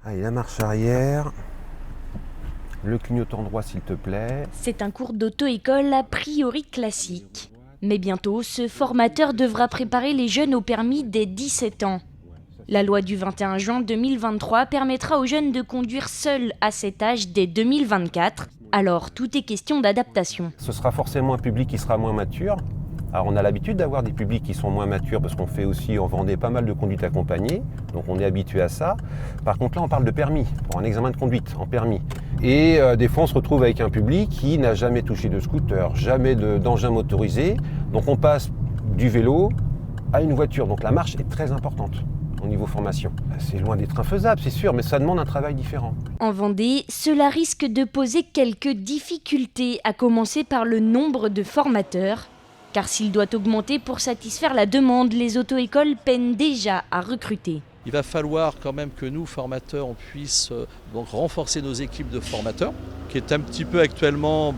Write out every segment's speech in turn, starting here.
Allez, la marche arrière. Le clignotant droit, s'il te plaît. C'est un cours d'auto-école a priori classique. Mais bientôt, ce formateur devra préparer les jeunes au permis dès 17 ans. La loi du 21 juin 2023 permettra aux jeunes de conduire seuls à cet âge dès 2024. Alors, tout est question d'adaptation. Ce sera forcément un public qui sera moins mature. Alors on a l'habitude d'avoir des publics qui sont moins matures parce qu'on vendait pas mal de conduite accompagnée, donc on est habitué à ça. Par contre là on parle de permis, pour un examen de conduite en permis. Et des fois on se retrouve avec un public qui n'a jamais touché de scooter, jamais d'engin motorisé. Donc on passe du vélo à une voiture, donc la marche est très importante au niveau formation. C'est loin d'être infaisable, c'est sûr, mais ça demande un travail différent. En Vendée, cela risque de poser quelques difficultés, à commencer par le nombre de formateurs. Car s'il doit augmenter pour satisfaire la demande, les auto-écoles peinent déjà à recruter. Il va falloir quand même que nous, formateurs, on puisse donc renforcer nos équipes de formateurs, qui est un petit peu actuellement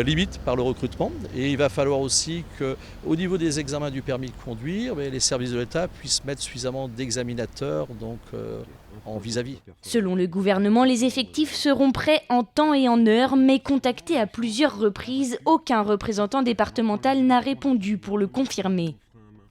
limite par le recrutement. Et il va falloir aussi qu'au niveau des examens du permis de conduire, les services de l'État puissent mettre suffisamment d'examinateurs en vis-à-vis. Selon le gouvernement, les effectifs seront prêts en temps et en heure, mais contactés à plusieurs reprises, aucun représentant départemental n'a répondu pour le confirmer.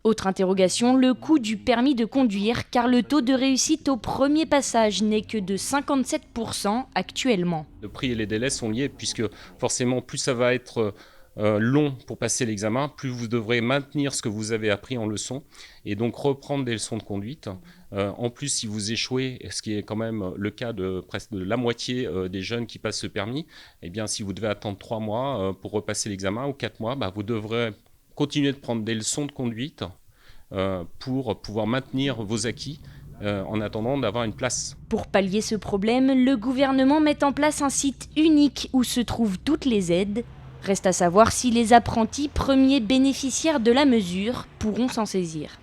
Autre interrogation, le coût du permis de conduire, car le taux de réussite au premier passage n'est que de 57% actuellement. Le prix et les délais sont liés puisque forcément plus ça va être long pour passer l'examen, plus vous devrez maintenir ce que vous avez appris en leçon et donc reprendre des leçons de conduite. En plus, si vous échouez, ce qui est quand même le cas de presque de la moitié des jeunes qui passent ce permis, eh bien si vous devez attendre 3 mois pour repasser l'examen ou 4 mois, vous devrez continuer de prendre des leçons de conduite pour pouvoir maintenir vos acquis en attendant d'avoir une place. Pour pallier ce problème, le gouvernement met en place un site unique où se trouvent toutes les aides. Reste à savoir si les apprentis, premiers bénéficiaires de la mesure, pourront s'en saisir.